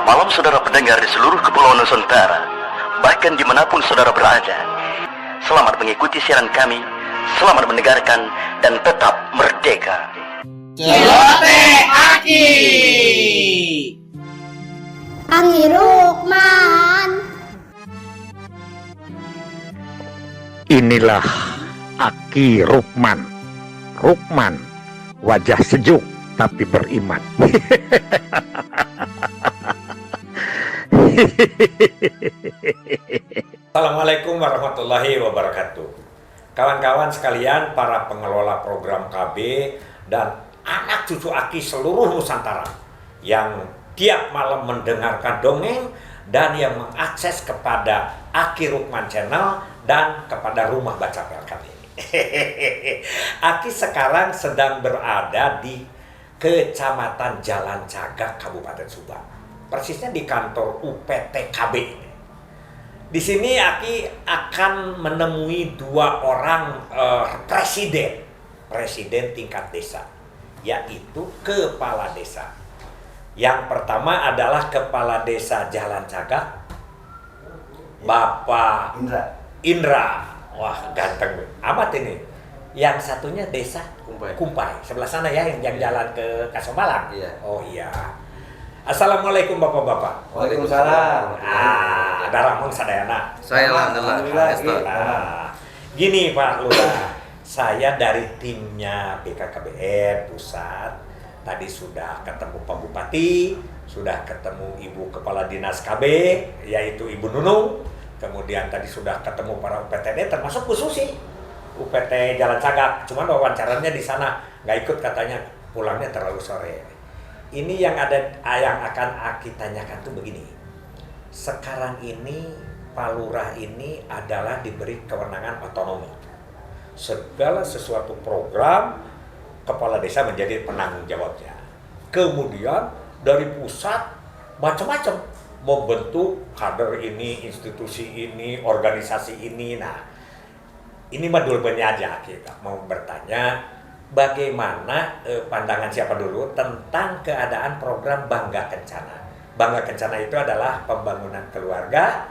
Malam saudara pendengar di seluruh kepulauan Nusantara, bahkan dimanapun saudara berada. Selamat mengikuti siaran kami, selamat mendengarkan, dan tetap merdeka. Celote Aki. Aki Rukman. Inilah Aki Rukman. Rukman, wajah sejuk tapi beriman. Assalamualaikum warahmatullahi wabarakatuh. Kawan-kawan sekalian, para pengelola program KB dan anak cucu Aki seluruh Nusantara yang tiap malam mendengarkan dongeng dan yang mengakses kepada Aki Rukman Channel dan kepada Rumah Baca PLKB. Aki sekarang sedang berada di Kecamatan Jalan Cagak, Kabupaten Subang. Persisnya di kantor UPT KB. Di sini Aki akan menemui dua orang presiden tingkat desa, yaitu kepala desa. Yang pertama adalah kepala desa Jalan Cagak, Bapak Indra. Wah, ganteng amat ini. Yang satunya desa Kumpai. Sebelah sana ya, yang jalan ke Kasomalang. Iya. Oh iya. Assalamualaikum Bapak-bapak. Waalaikumsalam. Ada Ramon Sadayana. Saya alhamdulillah. Gini Pak Lurah, saya dari timnya BKKBN Pusat. Tadi sudah ketemu Pak Bupati, sudah ketemu Ibu Kepala Dinas KB, yaitu Ibu Nunung. Kemudian tadi sudah ketemu para UPTD, termasuk Bu Susi, UPT Jalan Cagak. Cuman wawancaranya di sana nggak ikut, katanya pulangnya terlalu sore. Ini yang akan Aki tanyakan tuh begini. Sekarang ini Pak Lurah ini adalah diberi kewenangan otonomi. Segala sesuatu program kepala desa menjadi penanggung jawabnya. Kemudian dari pusat macam-macam membentuk kader ini, institusi ini, organisasi ini. Nah, ini mah dulu aja kita mau bertanya bagaimana pandangan siapa dulu tentang keadaan program Bangga Kencana. Bangga Kencana itu adalah pembangunan keluarga,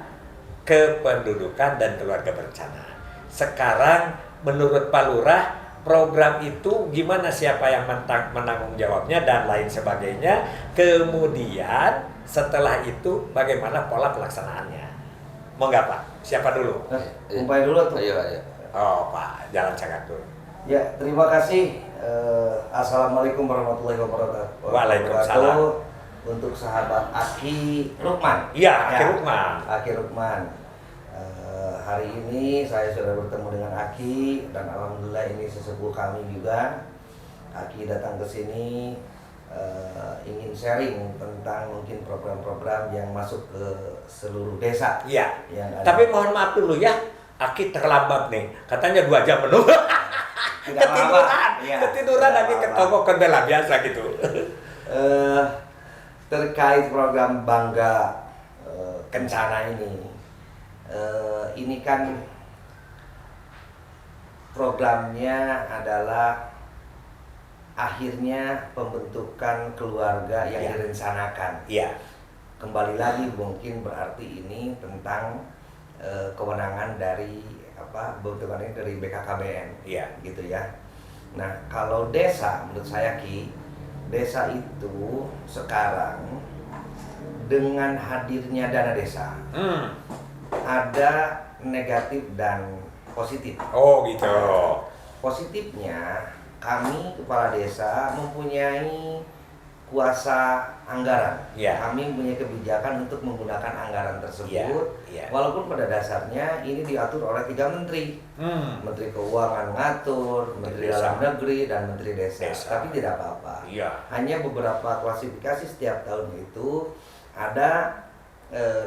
kependudukan, dan keluarga berencana. Sekarang menurut Pak Lurah, program itu gimana, siapa yang menanggung jawabnya dan lain sebagainya. Kemudian setelah itu bagaimana pola pelaksanaannya. Mau nggak Pak? Siapa dulu? Kumpai dulu tuh. Ayo. Oh Pak, Jalan Cagak dulu. Ya, terima kasih. Assalamualaikum warahmatullahi wabarakatuh. Waalaikumsalam. Untuk sahabat Aki Rukman. Iya, Aki Rukman. Aki Rukman. Hari ini saya sudah bertemu dengan Aki dan alhamdulillah ini sesepuh kami juga. Aki datang ke sini ingin sharing tentang mungkin program-program yang masuk ke seluruh desa. Iya. Yang Tapi mohon maaf dulu ya, Aki terlambat nih. Katanya 2 jam menunggu. Ketiduran Aki ke toko kendala biasa gitu. Terkait program Bangga Kencana ini kan programnya adalah akhirnya pembentukan keluarga yang direncanakan. Iya. Kembali lagi mungkin berarti ini tentang kewenangan dari bentukannya dari BKKBN. Iya. Gitu ya. Nah, kalau desa menurut saya desa itu sekarang dengan hadirnya dana desa ada negatif dan positif. Oh gitu. Positifnya kami kepala desa mempunyai kuasa anggaran. Ya. Kami punya kebijakan untuk menggunakan anggaran tersebut. Ya. Walaupun pada dasarnya ini diatur oleh 3 menteri. Menteri Keuangan ngatur, Menteri Dalam Negeri, dan Menteri Desa. Tapi tidak apa-apa. Iya. Hanya beberapa klasifikasi setiap tahun itu ada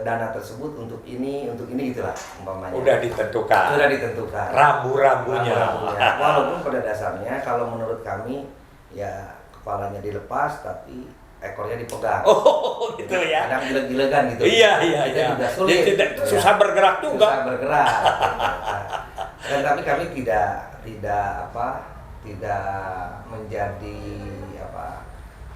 dana tersebut untuk ini gitulah umpamanya. Udah ditentukan. Rambu-rambunya. Walaupun pada dasarnya kalau menurut kami ya kepalanya dilepas tapi ekornya dipegang. Oh gitu ya. Kadang gileg-gilegan gitu. Iya. Juga sulit. Jadi susah bergerak juga. Susah bergerak. Dan tapi kami tidak menjadi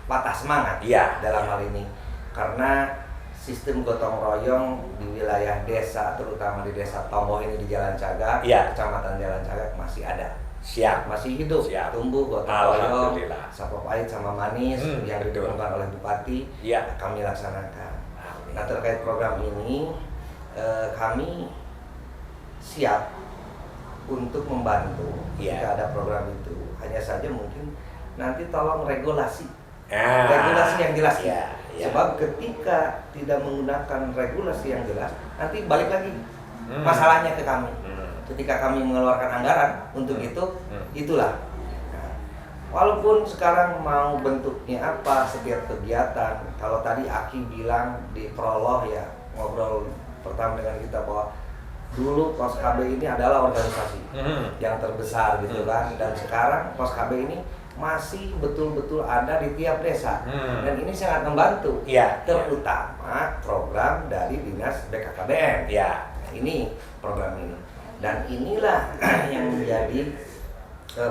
patah semangat dalam hal ini, karena sistem gotong royong di wilayah desa, terutama di desa Tonggoh ini di Jalan Cagak, Iya. Kecamatan Jalan Cagak masih ada. Siap. Masih hidup, Siap. tumbuh gotong royong, Alhamdulillah. sapa pahit sama manis yang Betul. didukungkan oleh Bupati, Iya. kami laksanakan. Amin. Nah, terkait program ini, kami siap untuk membantu Iya. jika ada program itu. Hanya saja mungkin nanti tolong regulasi yang jelas. Iya, iya. Sebab ketika tidak menggunakan regulasi yang jelas, nanti balik lagi masalahnya ke kami. Ketika kami mengeluarkan anggaran untuk itulah. Nah, walaupun sekarang mau bentuknya apa setiap kegiatan, kalau tadi Aki bilang di prolog ya, ngobrol pertama dengan kita bahwa dulu Pos KB ini adalah organisasi yang terbesar gitu kan, dan sekarang Pos KB ini masih betul-betul ada di tiap desa, dan ini sangat membantu, Iya. terutama program dari Dinas BKKBN. Iya. Nah, ini program ini, dan inilah yang menjadi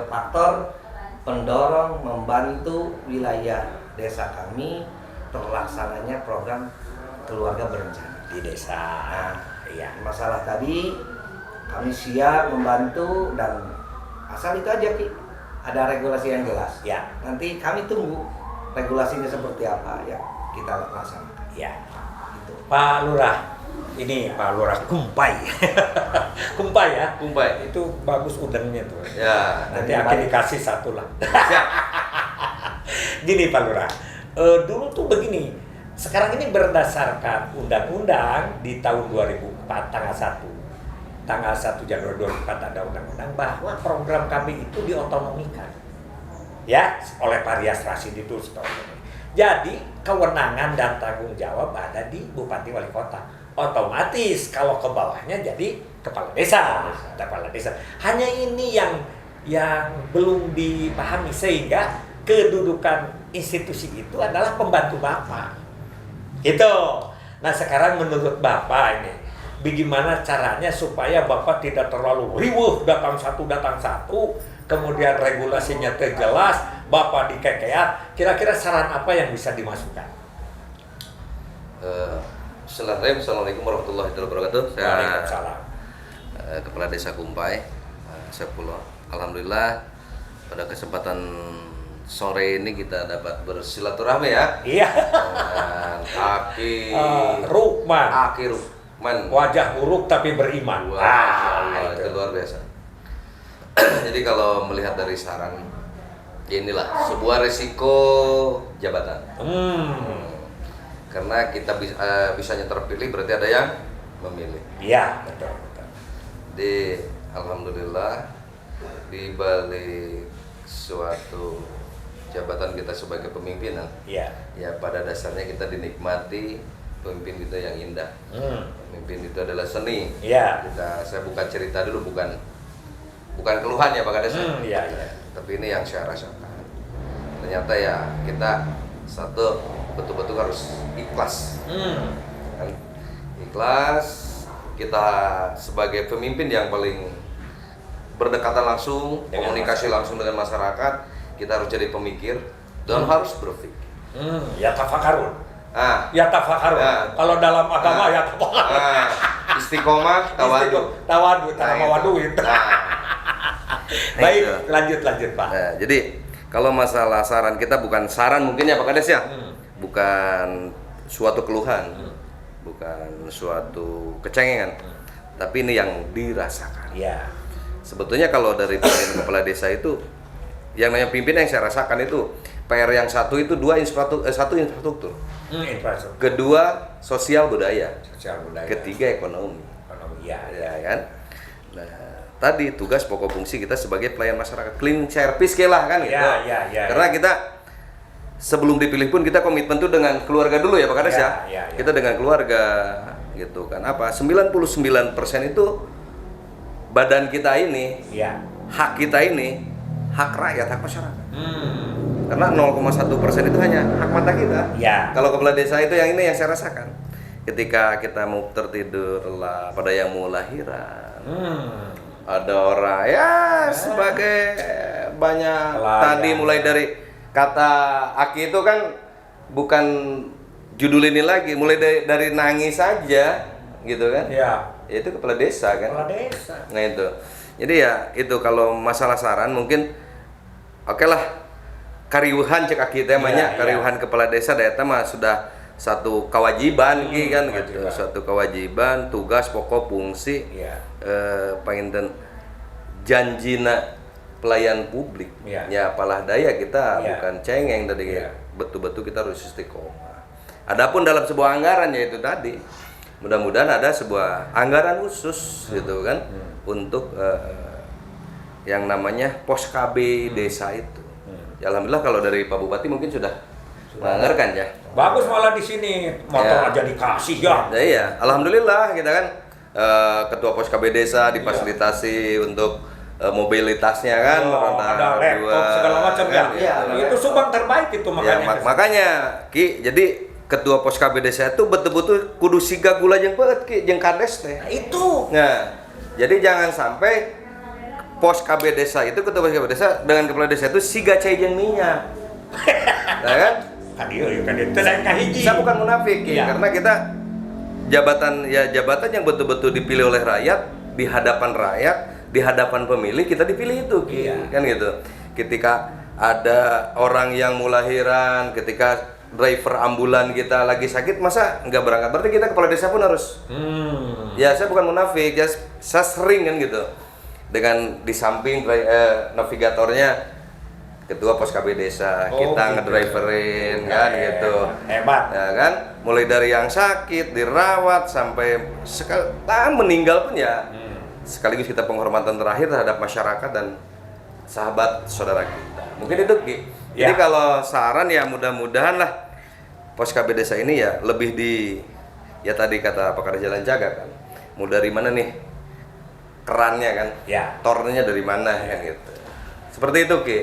faktor pendorong membantu wilayah desa kami terlaksananya program keluarga berencana Di desa. Nah, Iya. masalah tadi kami siap membantu, dan asal itu aja Ki, ada regulasi yang jelas. Ya. Nanti kami tunggu regulasinya seperti apa ya, kita laksanakan. Ya. Gitu. Pak Lurah, ini Pak Lurah Kumpai. Kumpai ya? Kumpai. Itu bagus udangnya tuh. Ya. Nanti Dan akan yang dikasih satu lah. Siap. Gini Pak Lurah, dulu tuh begini, sekarang ini berdasarkan undang-undang di tahun 2004 tanggal 1 Januari 2004 ada undang-undang bahwa program kami itu diotonomikan ya oleh Pak Rias Rasid itu setelahnya. Jadi kewenangan dan tanggung jawab ada di Bupati Wali Kota. Otomatis kalau ke bawahnya jadi kepala desa. Hanya ini yang belum dipahami, sehingga kedudukan institusi itu adalah pembantu Bapak. Gitu. Nah, sekarang menurut Bapak ini, bagaimana caranya supaya Bapak tidak terlalu riuh datang satu, kemudian regulasinya terjelas, Bapak dikekeat, kira-kira saran apa yang bisa dimasukkan? Assalamualaikum warahmatullahi wabarakatuh. Waalaikumsalam. Kepala Desa Kumpai, saya Pulau. Alhamdulillah pada kesempatan sore ini kita dapat bersilaturahmi ya. Iya. Dengan Aki Rukman. Aki Rukman. Wajah buruk tapi beriman. Wah, itu luar biasa. Jadi kalau melihat dari saran, ya inilah sebuah resiko jabatan. Karena kita bisanya terpilih berarti ada yang memilih. Iya, betul. Di alhamdulillah di balik suatu jabatan kita sebagai pemimpinan, Iya. ya pada dasarnya kita dinikmati pemimpin kita yang indah. Pemimpin itu adalah seni. Iya. Saya bukan cerita dulu, bukan keluhan ya Pak Kades. Iya. Tapi ini yang saya rasakan. Ternyata ya kita satu betul-betul harus ikhlas. Kan? Ikhlas, kita sebagai pemimpin yang paling berdekatan langsung, Dengan komunikasi langsung dengan masyarakat, kita harus jadi pemikir dan harus berpikir. Ya tafakarun. Ya. Kalau dalam agama ya tafakarun. Istiqomah, tawadu. Tawadu, tawadu itu. Baik, itu. lanjut Pak. Nah, jadi kalau masalah saran kita bukan saran mungkin ya Pak Kades ya, bukan suatu keluhan, bukan suatu kecengengan, tapi ini yang dirasakan. Iya. Sebetulnya kalau dari pimpinan kepala desa itu, yang namanya pimpinan yang saya rasakan itu PR yang satu itu satu infrastruktur, Infrastruktur. kedua sosial budaya, ketiga ekonomi. Iya. Ya kan. Nah, tadi tugas pokok fungsi kita sebagai pelayan masyarakat, clean service lah kan gitu. Iya. Karena kita sebelum dipilih pun kita komitmen tuh dengan keluarga dulu ya Pak Kades ya. Kita dengan keluarga gitu kan. 99% itu badan kita ini, hak kita ini, hak rakyat, hak masyarakat. Karena 0,1% itu hanya hak mata kita. Kalau kepala desa itu yang ini yang saya rasakan. Ketika kita mau tertidur lah, pada yang mau lahiran, ada orang ya sebagai banyak tadi mulai dari kata Aki itu kan bukan judul ini lagi, mulai dari nangis saja, gitu kan? Ya. Itu kepala desa kan? Kepala desa. Nah itu, jadi ya itu kalau masalah saran mungkin, oke lah, kariuhan cek aki temanya, kariuhan kepala desa data mah sudah satu kewajiban kan gitu, satu kewajiban, tugas pokok fungsi, panginten janjina pelayan publik, ya apalah daya kita bukan cengeng tadi, betul-betul kita harus istiqomah. Adapun dalam sebuah anggaran yaitu tadi, mudah-mudahan ada sebuah anggaran khusus gitu kan untuk yang namanya pos KB desa itu. Ya, alhamdulillah kalau dari Pak Bupati mungkin sudah menganggarkan ya. Bagus malah di sini motor aja dikasih ya. Ya iya, alhamdulillah kita kan ketua pos KB desa difasilitasi untuk mobilitasnya kan, ada laptop segala macam ya. Itu Subang terbaik itu makanya. Ya, makanya Ki, jadi ketua pos KB desa itu betul-betul kudu siga gula jeung beut Ki jeung kades teh. Itu. Nah, jadi jangan sampai pos KB desa itu ketua pos KB desa dengan kepala desa itu siga cai jeung minyak. Nah kan? Kan itu lain kahiji. Saya bukan munafik ya, karena kita jabatan yang betul-betul dipilih oleh rakyat, di hadapan rakyat, di hadapan pemilih kita dipilih itu kan gitu. Ketika ada orang yang mau lahiran, ketika driver ambulan kita lagi sakit, masa nggak berangkat? Berarti kita kepala desa pun harus. Ya saya bukan munafik, ya saya sering kan gitu. Dengan di samping navigatornya ketua pos KB desa, kita ngedriverin kan gitu. Hebat. Ya kan, mulai dari yang sakit dirawat sampai meninggal pun ya. Sekaligus kita penghormatan terakhir terhadap masyarakat dan sahabat saudara kita. Mungkin itu Ki. Jadi kalau saran ya mudah-mudahan lah pos KB desa ini ya lebih ya tadi kata Pak Kadis Jalan Jaga kan. Mau dari mana nih kerannya kan? Tornya dari mana kan gitu. Seperti itu Ki.